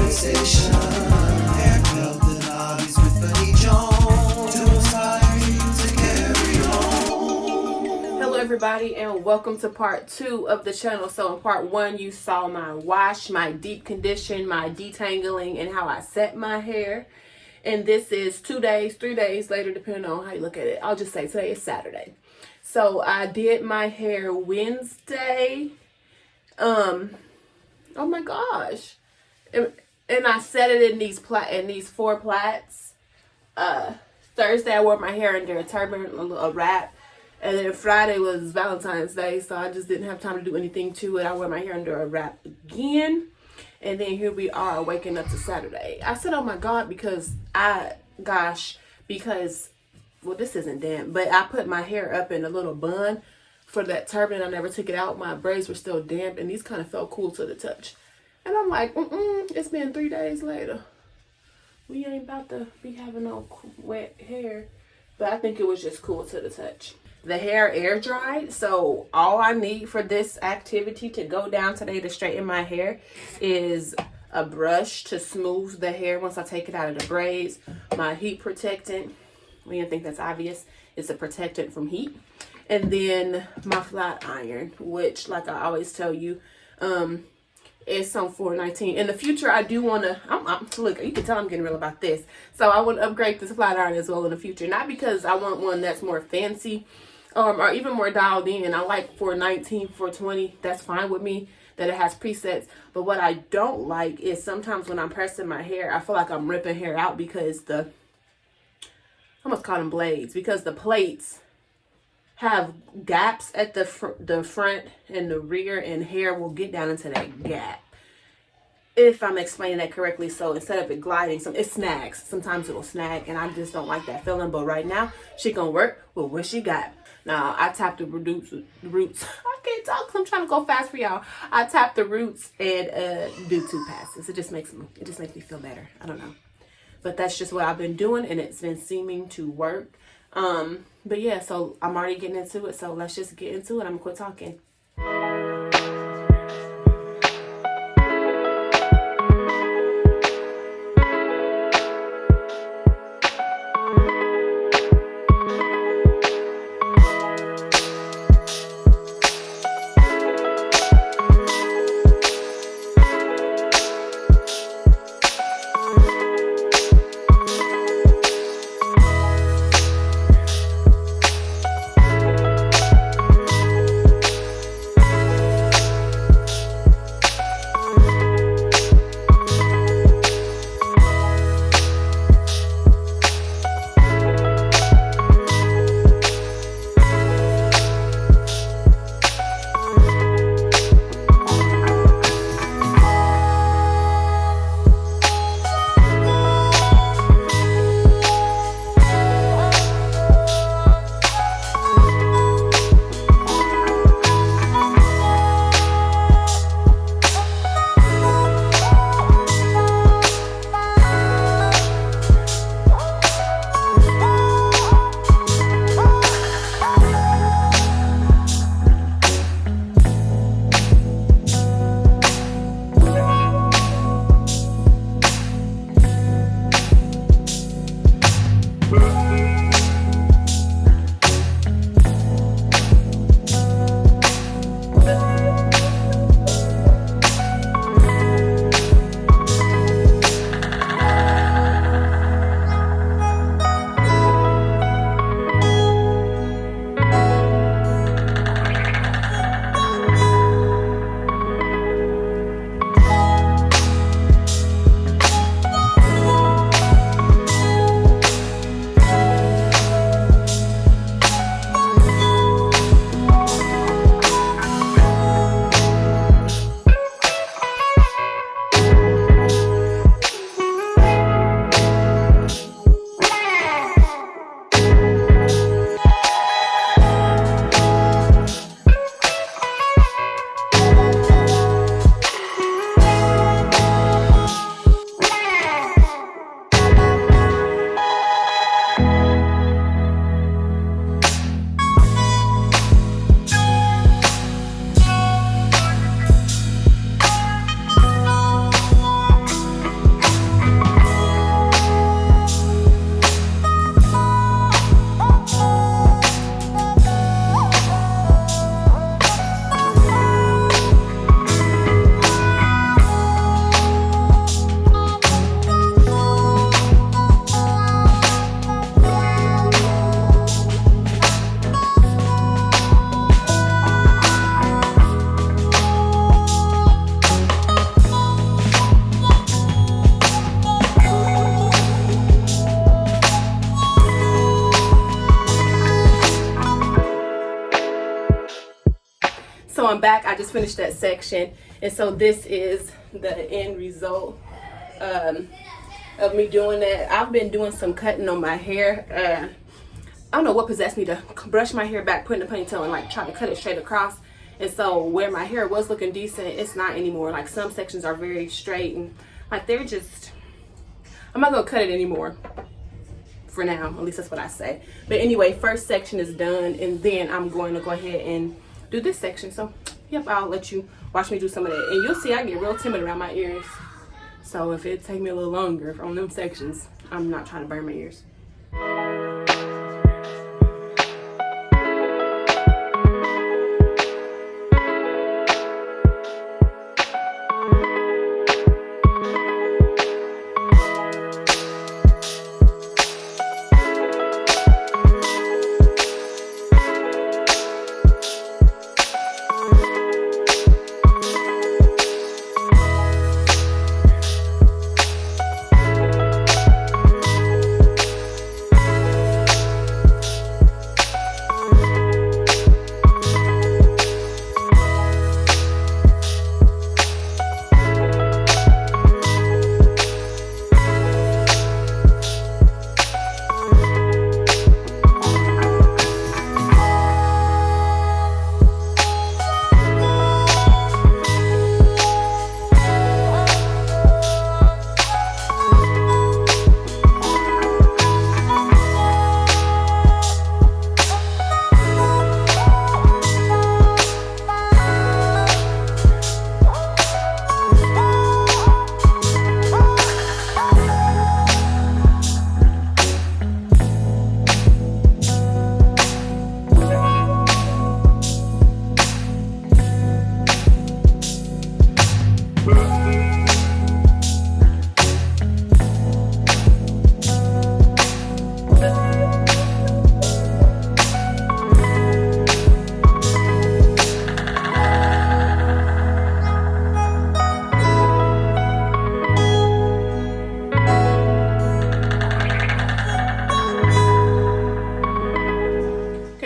conversation. Hair health and hobbies with Benny Jones to inspire you to carry on. Hello everybody and welcome to part 2 of the channel. So in part 1 you saw my wash, my deep condition, my detangling, and how I set my hair. And this is 2 days, 3 days later, depending on how you look at it. I'll just say today is Saturday. So I did my hair Wednesday. Oh my gosh. And I set it in these 4 plaits. Thursday I wore my hair under a turban, a wrap. And then Friday was Valentine's Day, so I just didn't have time to do anything to it. I wore my hair under a wrap again. And then here we are waking up to Saturday. I said, oh my God, because well, this isn't damp, but I put my hair up in a little bun for that turban. I never took it out. My braids were still damp, and these kind of felt cool to the touch. And I'm like, it's been 3 days later. We ain't about to be having no wet hair. But I think it was just cool to the touch. The hair air dried, so all I need for this activity to go down today to straighten my hair is a brush to smooth the hair once I take it out of the braids. My heat protectant, we didn't think that's obvious, it's a protectant from heat. And then my flat iron, which, like I always tell you, is some $4.19. In the future, I do want to, look, you can tell I'm getting real about this. So I want to upgrade this flat iron as well in the future. Not because I want one that's more fancy or even more dialed in. I like $4.19, $4.20. That's fine with me that it has presets. But what I don't like is sometimes when I'm pressing my hair, I feel like I'm ripping hair out because I almost call them blades, because the plaits have gaps at the front and the rear, and hair will get down into that gap. If I'm explaining that correctly. So instead of it gliding, it snags. Sometimes it'll snag, and I just don't like that feeling. But right now, she gonna work with what she got. Now, I tap the roots. I can't talk because I'm trying to go fast for y'all. I tap the roots and do 2 passes. It just makes me feel better. I don't know. But that's just what I've been doing, and it's been seeming to work. But yeah, so I'm already getting into it. So let's just get into it. I'm gonna quit talking. So I'm back. I just finished that section, and so this is the end result of me doing that. I've been doing some cutting on my hair. I don't know what possessed me to brush my hair back, put in a ponytail, and like try to cut it straight across. And so where my hair was looking decent, it's not anymore. Like some sections are very straight, and like they're just, I'm not gonna cut it anymore for now. At least that's what I say. But anyway, first section is done, and then I'm going to go ahead and do this section. So yep, I'll let you watch me do some of that, and you'll see I get real timid around my ears. So if it take me a little longer on them sections, I'm not trying to burn my ears.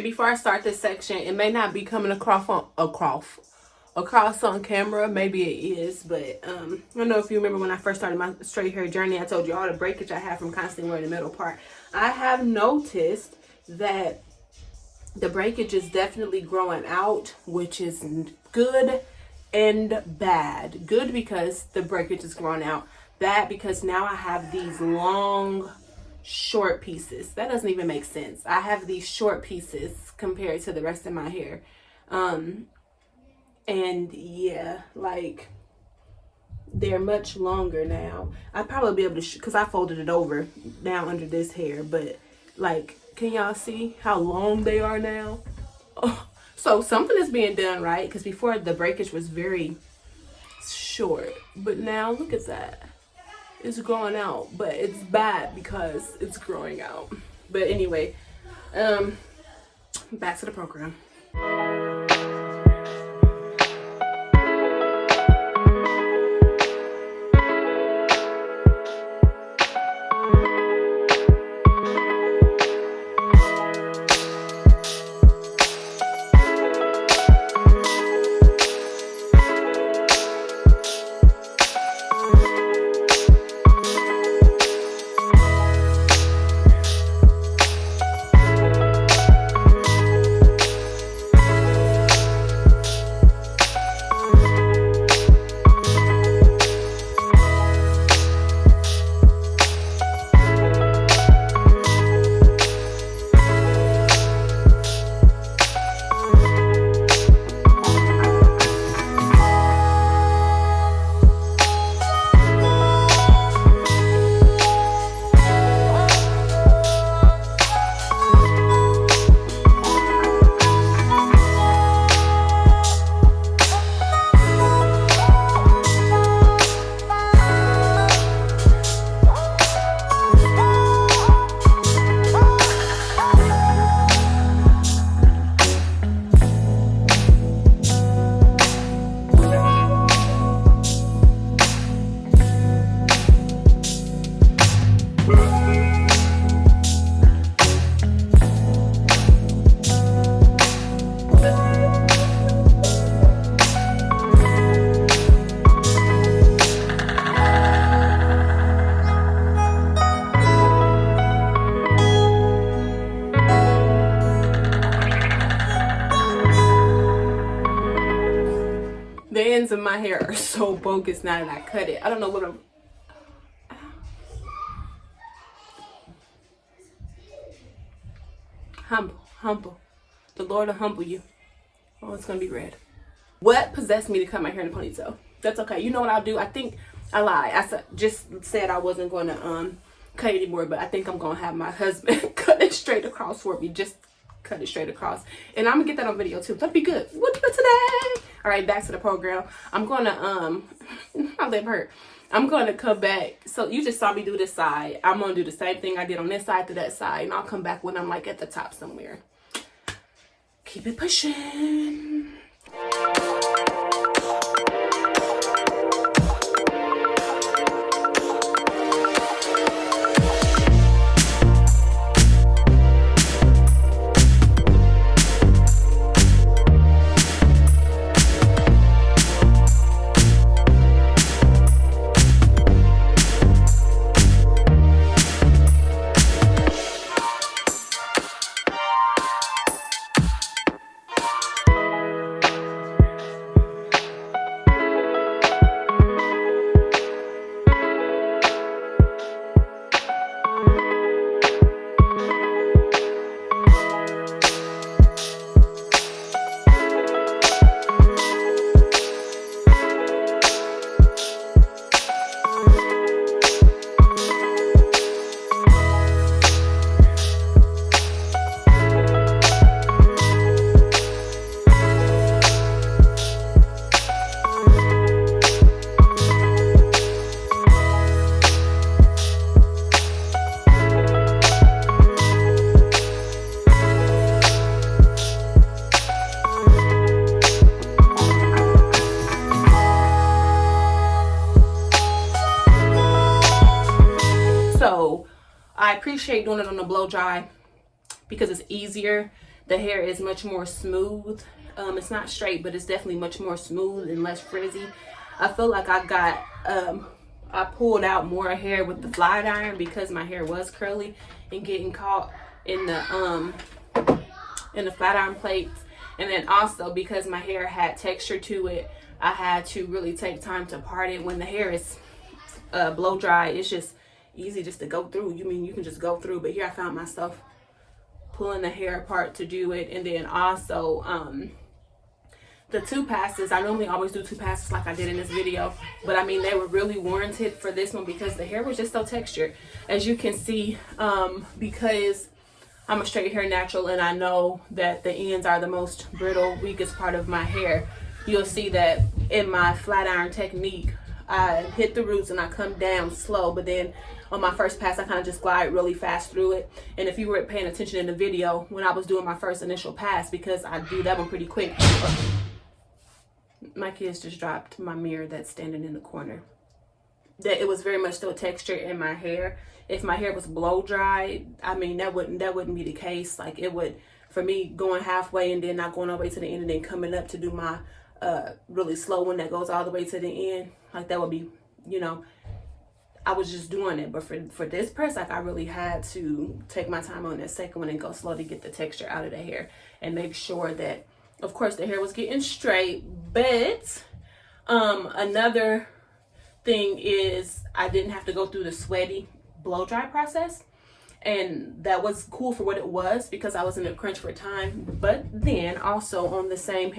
Before I start this section, it may not be coming across on camera. Maybe it is, but I don't know if you remember when I first started my straight hair journey, I told you all the breakage I have from constantly wearing the middle part. I have noticed that the breakage is definitely growing out, which is good and bad. Good because the breakage is growing out. Bad because now I have these long short pieces. That doesn't even make sense. I have these short pieces compared to the rest of my hair. And yeah, like they're much longer now. I'd probably be able to, because I folded it over down under this hair, but like, can y'all see how long they are now? Oh, so something is being done right, because before the breakage was very short, but now look at that. It's growing out, but it's bad because it's growing out. But anyway, back to the program. ends of my hair are so bogus now that I cut it. I don't know what I'm... Humble. The Lord will humble you. Oh, it's gonna be red. What possessed me to cut my hair in a ponytail? That's okay. You know what I'll do? I think I lied. Just said I wasn't gonna cut anymore, but I think I'm gonna have my husband cut it straight across for me. Just cut it straight across, and I'm gonna get that on video too. That'd be good. What you do today? All right, back to the program. I'm gonna my lip hurt. I'm gonna come back. So you just saw me do this side. I'm gonna do the same thing I did on this side to that side, and I'll come back when I'm like at the top somewhere. Keep it pushing. I appreciate doing it on the blow dry because it's easier. The hair is much more smooth. It's not straight, but it's definitely much more smooth and less frizzy. I feel like I pulled out more hair with the flat iron because my hair was curly and getting caught in the flat iron plates. And then also because my hair had texture to it, I had to really take time to part it. When the hair is blow dry, it's just easy just to go through. You can just go through, but here I found myself pulling the hair apart to do it. And then also the two passes, I normally always do two passes like I did in this video, but I mean they were really warranted for this one because the hair was just so textured, as you can see. Because I'm a straight hair natural and I know that the ends are the most brittle, weakest part of my hair. You'll see that in my flat iron technique, I hit the roots and I come down slow, but then on my first pass I kind of just glide really fast through it. And if you were paying attention in the video when I was doing my first initial pass, because I do that one pretty quick. My kids just dropped my mirror that's standing in the corner. That it was very much still texture in my hair. If my hair was blow dried, I mean that wouldn't be the case. Like it would, for me, going halfway and then not going all the way to the end and then coming up to do my really slow one that goes all the way to the end, like that would be, I was just doing it. But for this press, like I really had to take my time on that second one and go slow to get the texture out of the hair and make sure that, of course, the hair was getting straight. But another thing is I didn't have to go through the sweaty blow dry process, and that was cool for what it was because I was in a crunch for time. But then also on the same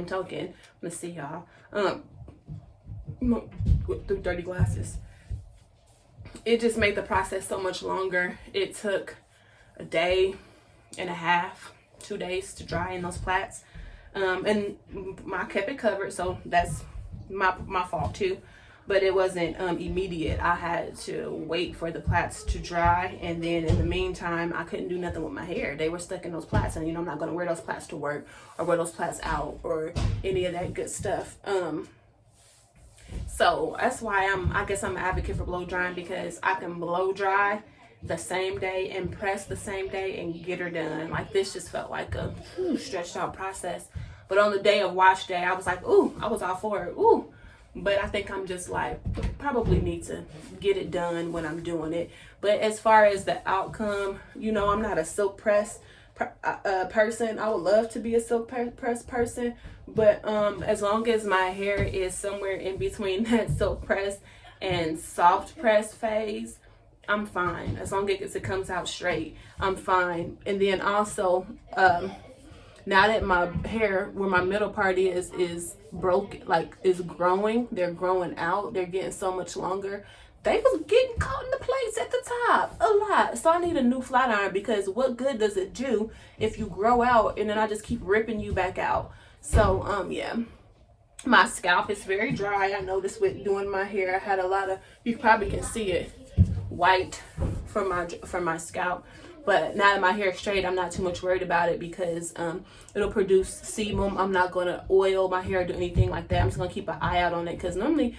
token, let's see y'all, through dirty glasses, it just made the process so much longer. It took a day and a half, 2 days to dry in those plaits, and I kept it covered, so that's my fault too. But it wasn't immediate. I had to wait for the plaits to dry, and then in the meantime I couldn't do nothing with my hair. They were stuck in those plaits, and I'm not going to wear those plaits to work or wear those plaits out or any of that good stuff. So that's why I guess I'm an advocate for blow drying, because I can blow dry the same day and press the same day and get her done. Like this just felt like a stretched out process. But on the day of wash day, I was like, ooh, I was all for it. Ooh. But I think I'm just like, probably need to get it done when I'm doing it. But as far as the outcome, I'm not a silk press person. I would love to be a silk press person, but as long as my hair is somewhere in between that silk press and soft press phase, I'm fine. As long as it comes out straight, I'm fine. And then also, now that my hair, where my middle part is broken, like is growing, they're growing out, they're getting so much longer. They was getting caught in the plaits at the top a lot. So I need a new flat iron, because what good does it do if you grow out and then I just keep ripping you back out? So yeah. My scalp is very dry. I noticed with doing my hair, I had a lot of, you probably can see it, white from my scalp. But now that my hair is straight, I'm not too much worried about it, because it'll produce sebum. I'm not going to oil my hair or do anything like that. I'm just going to keep an eye out on it, because normally,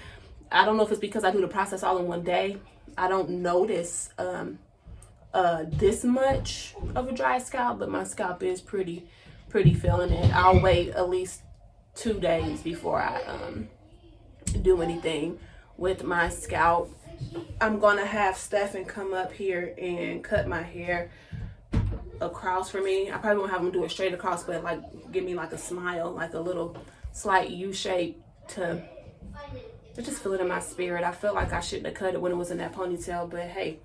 I don't know if it's because I do the process all in one day, I don't notice this much of a dry scalp, but my scalp is pretty feeling it. I'll wait at least 2 days before I do anything with my scalp. I'm gonna have Stephen come up here and cut my hair across for me. I probably won't have him do it straight across, but like give me like a smile, like a little slight U shape to just feel it in my spirit. I feel like I shouldn't have cut it when it was in that ponytail, but hey,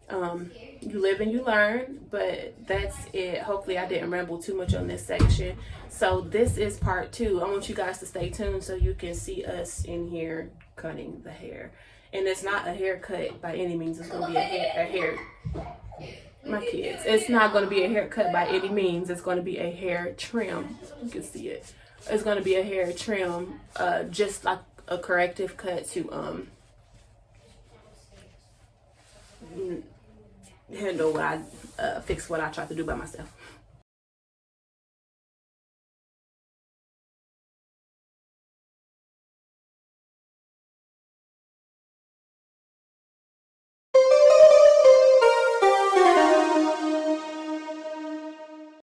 you live and you learn. But that's it. Hopefully I didn't ramble too much on this section. So this is part 2. I want you guys to stay tuned so you can see us in here cutting the hair. And it's not a haircut by any means. It's going to be a hair. My kids. It's not going to be a haircut by any means. It's going to be a hair trim. You can see it. It's going to be a hair trim, just like a corrective cut to handle what I fix what I tried to do by myself.